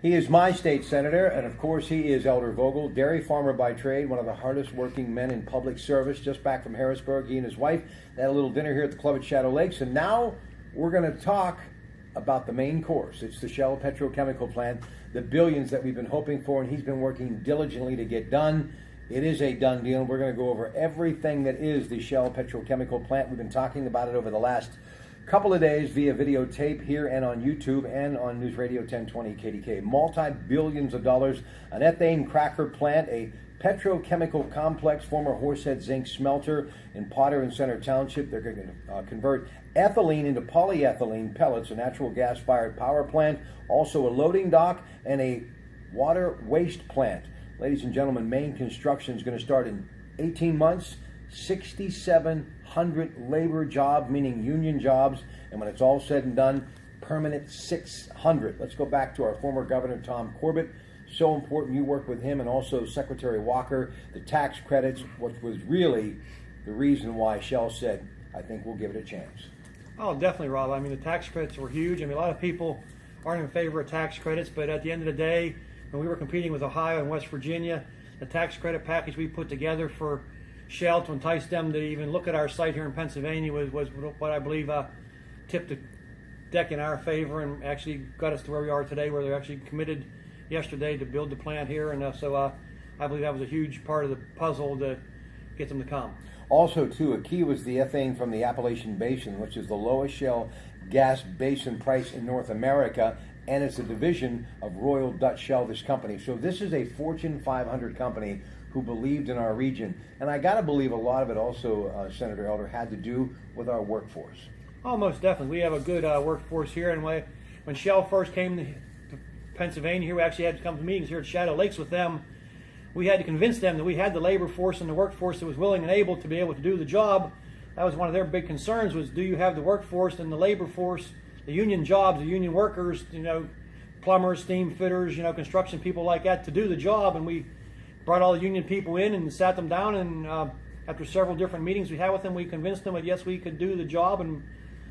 He is my state senator, and of course he is Elder Vogel, dairy farmer by trade, one of the hardest working men in public service, just back from Harrisburg. He and his wife had a little dinner here at the club at Shadow Lakes, and now we're going to talk about the main course. It's the Shell petrochemical plant, the billions that we've been hoping for, and he's been working diligently to get done. It is a done deal, and we're going to go over everything that is the Shell petrochemical plant. We've been talking about it over the last couple of days via videotape here and on YouTube and on News Radio 1020 KDK. Multi-billions of dollars, an ethane cracker plant, a petrochemical complex, former Horsehead Zinc smelter in Potter and Center Township. They're going to convert ethylene into polyethylene pellets, a natural gas-fired power plant, also a loading dock, and a water waste plant. Ladies and gentlemen, main construction is going to start in 18 months. 6,700 labor jobs, meaning union jobs, and when it's all said and done, permanent 600. Let's go back to our former Governor Tom Corbett. So important, you worked with him, and also Secretary Walker, the tax credits, which was really the reason why Shell said, I think we'll give it a chance. Oh, definitely, Rob. I mean, the tax credits were huge. I mean, a lot of people aren't in favor of tax credits, but at the end of the day, when we were competing with Ohio and West Virginia, the tax credit package we put together for Shell to entice them to even look at our site here in Pennsylvania was what I believe tipped the deck in our favor and actually got us to where we are today, where they're actually committed yesterday to build the plant here. And so I believe that was a huge part of the puzzle to get them to come. Also, too, a key was the ethane from the Appalachian Basin, which is the lowest shale gas basin price in North America, and it's a division of Royal Dutch Shell, this company. So this is a Fortune 500 company who believed in our region. And I got to believe a lot of it also, Senator Elder, had to do with our workforce. Oh, most definitely. We have a good workforce here. And when Shell first came to Pennsylvania here, we actually had to come to meetings here at Shadow Lakes with them. We had to convince them that we had the labor force and the workforce that was willing and able to be able to do the job. That was one of their big concerns, was do you have the workforce and the labor force, the union jobs, the union workers, plumbers, steam fitters, construction people like that to do the job. And we brought all the union people in and sat them down, and after several different meetings we had with them, we convinced them that yes, we could do the job, and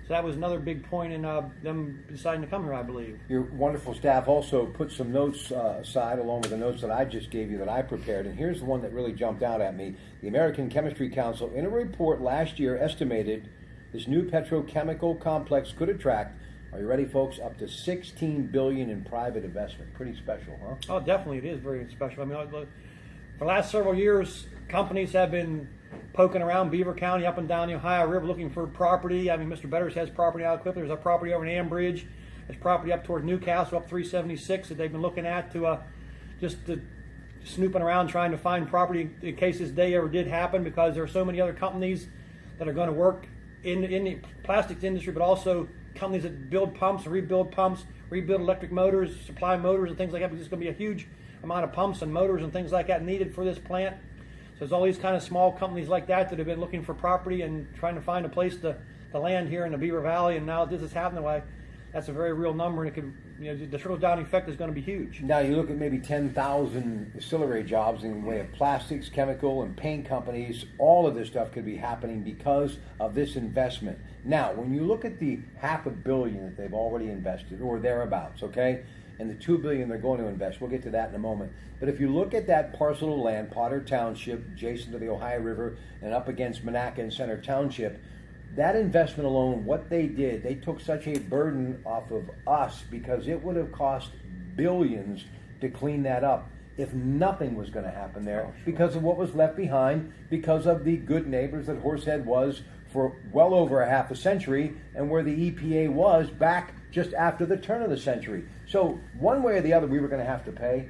so that was another big point in them deciding to come here, I believe. Your wonderful staff also put some notes aside, along with the notes that I just gave you that I prepared, and here's the one that really jumped out at me. The American Chemistry Council, in a report last year, estimated this new petrochemical complex could attract, are you ready, folks, up to $16 billion in private investment. Pretty special, huh? Oh, definitely, it is very special. I mean, for the last several years, companies have been poking around Beaver County, up and down the Ohio River, looking for property. I mean, Mr. Betters has property out of Clifton. There's a property over in Ambridge. There's property up toward Newcastle, up 376, that they've been looking at to snooping around trying to find property in case this day ever did happen, because there are so many other companies that are going to work in the plastics industry, but also companies that build pumps, rebuild electric motors, supply motors and things like that. Because there's going to be a huge amount of pumps and motors and things like that needed for this plant. So there's all these kind of small companies like that have been looking for property and trying to find a place to land here in the Beaver Valley, and now this is happening. Why, that's a very real number, and it could, the trickle-down effect is going to be huge. Now you look at maybe 10,000 ancillary jobs in the way of plastics, chemical, and paint companies. All of this stuff could be happening because of this investment. Now, when you look at the $500 million that they've already invested, or thereabouts, okay, and the $2 billion they're going to invest, we'll get to that in a moment. But if you look at that parcel of land, Potter Township, adjacent to the Ohio River, and up against Monaca and Center Township, that investment alone, what they did, they took such a burden off of us, because it would have cost billions to clean that up if nothing was going to happen there, because of what was left behind, because of the good neighbors that Horsehead was for well over a half a century, and where the EPA was back just after the turn of the century. So one way or the other, we were going to have to pay.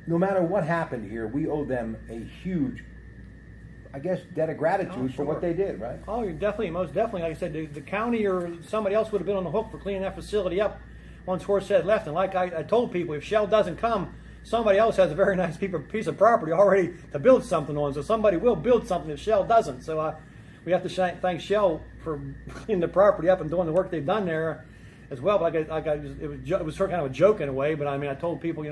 No matter what happened here, we owe them a huge, I guess, debt of gratitude for what they did, right? Oh, you're definitely, most definitely. Like I said, the county or somebody else would have been on the hook for cleaning that facility up once Horsehead left. And like I told people, if Shell doesn't come, somebody else has a very nice piece of property already to build something on. So somebody will build something if Shell doesn't. So we have to thank Shell for cleaning the property up and doing the work they've done there as well. But it was sort of kind of a joke in a way. But I mean, I told people,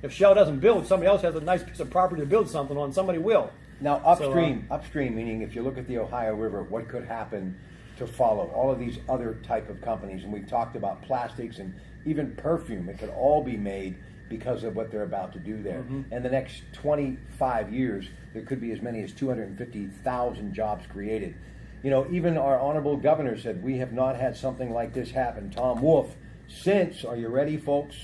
if Shell doesn't build, somebody else has a nice piece of property to build something on. Somebody will. Now, upstream, meaning if you look at the Ohio River, what could happen to follow all of these other type of companies? And we've talked about plastics and even perfume. It could all be made because of what they're about to do there. And the next 25 years, there could be as many as 250,000 jobs created. You know, even our honorable governor said, we have not had something like this happen, Tom Wolf, since, are you ready, folks?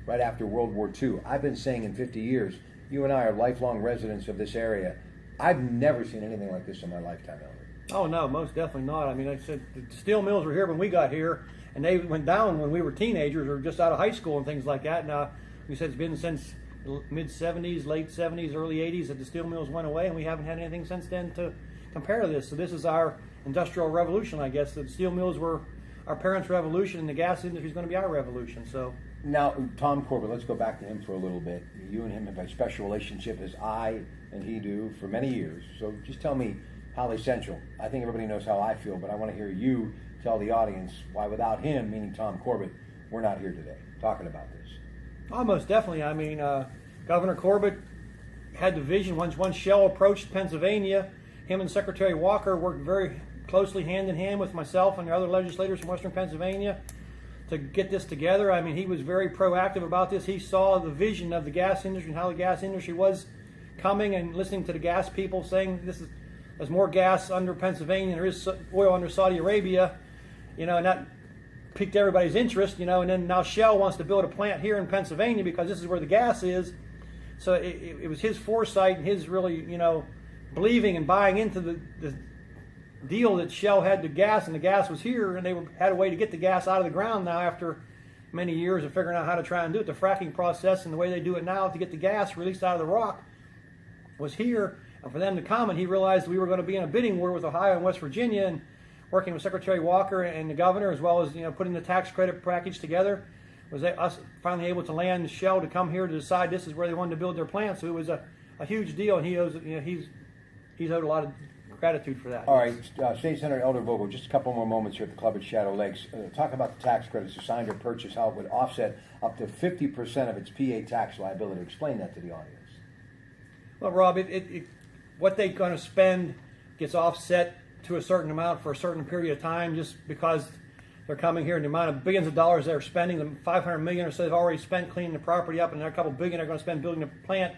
Right after World War II. I've been saying in 50 years, you and I are lifelong residents of this area. I've never seen anything like this in my lifetime, Elder. Oh, no, most definitely not. I mean, like I said, the steel mills were here when we got here, and they went down when we were teenagers or just out of high school and things like that. And we said it's been since the mid-'70s, late 70s, early 80s that the steel mills went away, and we haven't had anything since then to compare to this. So this is our industrial revolution, I guess. The steel mills were our parents' revolution, and the gas industry is going to be our revolution. So now, Tom Corbett, let's go back to him for a little bit. You and him have a special relationship, as I and he do, for many years. So just tell me, Holly Central, I think everybody knows how I feel, but I want to hear you tell the audience why without him, meaning Tom Corbett, we're not here today talking about this. Oh, most definitely. I mean, Governor Corbett had the vision. Once Shell approached Pennsylvania, him and Secretary Walker worked very closely hand in hand with myself and the other legislators from Western Pennsylvania to get this together. I mean, he was very proactive about this. He saw the vision of the gas industry and how the gas industry was coming, and listening to the gas people saying there's more gas under Pennsylvania than there is oil under Saudi Arabia, you know, and that piqued everybody's interest, you know. And then now Shell wants to build a plant here in Pennsylvania because this is where the gas is. So it was his foresight and his really, you know, believing and buying into the deal that Shell had the gas, and the gas was here, and they had a way to get the gas out of the ground now after many years of figuring out how to try and do it. The fracking process and the way they do it now to get the gas released out of the rock was here. And for them to come, and he realized we were going to be in a bidding war with Ohio and West Virginia, and working with Secretary Walker and the governor, as well as, you know, putting the tax credit package together, was us finally able to land Shell to come here to decide this is where they wanted to build their plant. So it was a huge deal, and he owes, you know, he's owed a lot of gratitude for that. All right, State Senator Elder Vogel, just a couple more moments here at the club at Shadow Lakes. Talk about the tax credits assigned or purchased, how it would offset up to 50% of its PA tax liability. Explain that to the audience. Well, Rob, what they're going to spend gets offset to a certain amount for a certain period of time, just because they're coming here, and the amount of billions of dollars they're spending, the $500 million or so they've already spent cleaning the property up, and a couple billion they're going to spend building the plant.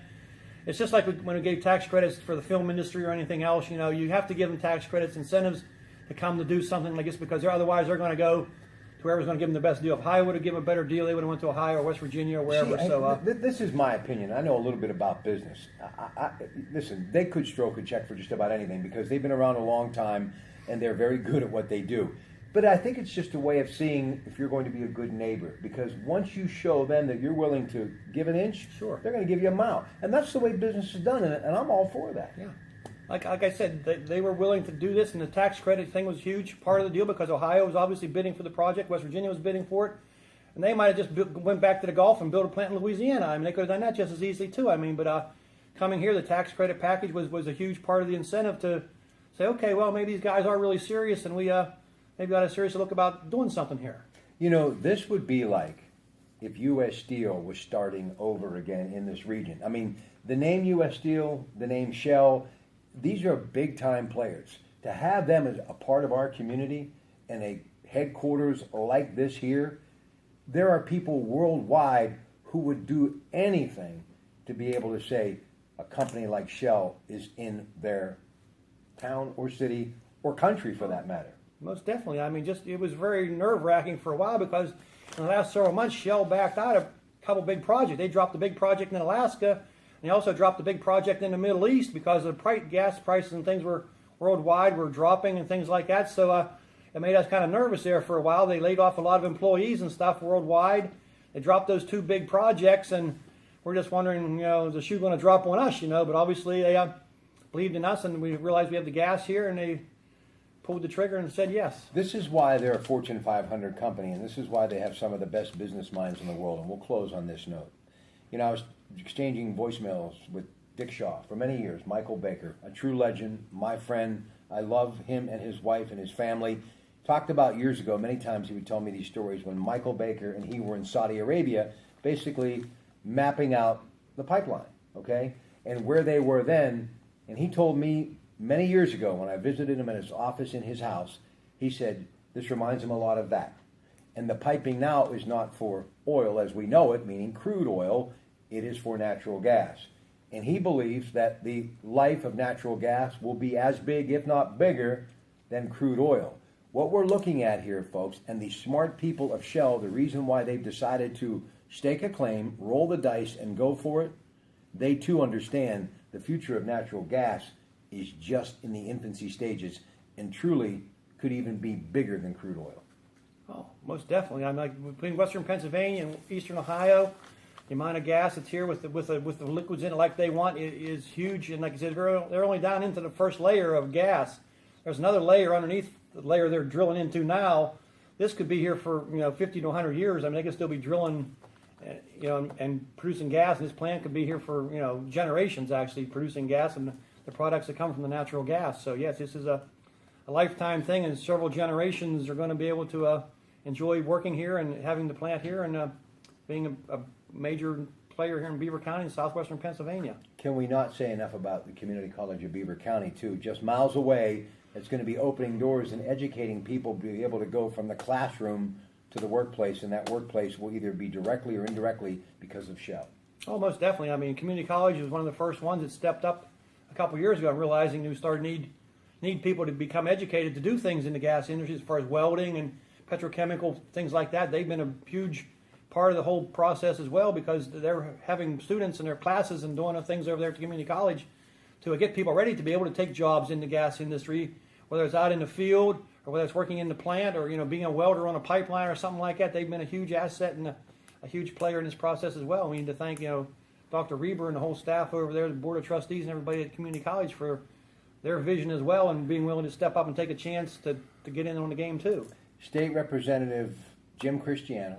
It's just like when we gave tax credits for the film industry or anything else. You know, you have to give them tax credits, incentives to come to do something like this, because otherwise they're going to go to whoever's going to give them the best deal. If Ohio would have given a better deal, they would have went to Ohio or West Virginia or wherever. This is my opinion. I know a little bit about business. Listen, they could stroke a check for just about anything because they've been around a long time and they're very good at what they do. But I think it's just a way of seeing if you're going to be a good neighbor, because once you show them that you're willing to give an inch, sure, they're going to give you a mile. And that's the way business is done, and I'm all for that. Yeah. Like I said, they were willing to do this, and the tax credit thing was a huge part of the deal because Ohio was obviously bidding for the project, West Virginia was bidding for it, and they might have just went back to the Gulf and built a plant in Louisiana. I mean, they could have done that just as easily too. I mean, but coming here, the tax credit package was a huge part of the incentive to say, okay, well, maybe these guys are really serious, and we maybe got a serious look about doing something here. You know, this would be like if U.S. Steel was starting over again in this region. I mean, the name U.S. Steel, the name Shell, these are big-time players. To have them as a part of our community and a headquarters like this here, there are people worldwide who would do anything to be able to say a company like Shell is in their town or city or country for that matter. Most definitely. I mean, it was very nerve-wracking for a while because in the last several months, Shell backed out of a couple big projects. They dropped the big project in Alaska, and they also dropped the big project in the Middle East because the gas prices and things were worldwide were dropping and things like that. So it made us kind of nervous there for a while. They laid off a lot of employees and stuff worldwide. They dropped those two big projects, and we're just wondering, you know, is the shoe going to drop on us, you know? But obviously they believed in us, and we realized we have the gas here, and they pulled the trigger and said yes. This is why they're a Fortune 500 company, and this is why they have some of the best business minds in the world, and we'll close on this note. You know, I was exchanging voicemails with Dick Shaw for many years, Michael Baker, a true legend, my friend. I love him and his wife and his family. Talked about years ago, many times he would tell me these stories when Michael Baker and he were in Saudi Arabia, basically mapping out the pipeline, okay, and where they were then. And he told me many years ago when I visited him at his office in his house, he said, this reminds him a lot of that. And the piping now is not for oil as we know it, meaning crude oil. It is for natural gas. And he believes that the life of natural gas will be as big, if not bigger, than crude oil. What we're looking at here, folks, and the smart people of Shell, the reason why they've decided to stake a claim, roll the dice, and go for it, they too understand the future of natural gas is just in the infancy stages and truly could even be bigger than crude oil. Oh, most definitely. I'm like between Western Pennsylvania and Eastern Ohio, the amount of gas that's here with the liquids in it like they want is huge. And like I said, they're only down into the first layer of gas. There's another layer underneath the layer they're drilling into now. This could be here for 50 to 100 years. I mean, they could still be drilling, and producing gas. And this plant could be here for generations actually producing gas and the products that come from the natural gas. So yes, this is a lifetime thing, and several generations are going to be able to enjoy working here and having the plant here and being a major player here in Beaver County in southwestern Pennsylvania. Can we not say enough about the Community College of Beaver County, too? Just miles away, it's going to be opening doors and educating people to be able to go from the classroom to the workplace, and that workplace will either be directly or indirectly because of Shell. Oh, most definitely. I mean, community college was one of the first ones that stepped up a couple of years ago and realizing we started need people to become educated to do things in the gas industry as far as welding and petrochemical things like that. They've been a huge part of the whole process as well because they're having students in their classes and doing things over there at the community college to get people ready to be able to take jobs in the gas industry, whether it's out in the field or whether it's working in the plant or being a welder on a pipeline or something like that. They've been a huge asset and a huge player in this process as well. We need to thank Dr. Reber and the whole staff over there, the board of trustees and everybody at community college for their vision as well and being willing to step up and take a chance to get in on the game too. State Representative Jim Cristiano,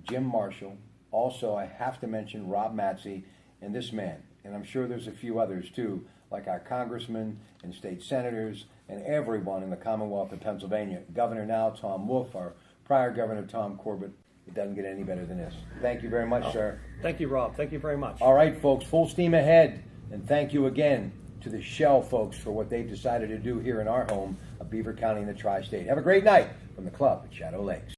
Jim Marshall, also I have to mention Rob Matsey and this man, and I'm sure there's a few others too, like our congressmen and state senators and everyone in the Commonwealth of Pennsylvania. Governor now, Tom Wolf, our prior governor, Tom Corbett. It doesn't get any better than this. Thank you very much, sir. Thank you, Rob. Thank you very much. All right, folks, full steam ahead, and thank you again to the Shell folks for what they've decided to do here in our home of Beaver County in the Tri-State. Have a great night from the club at Shadow Lakes.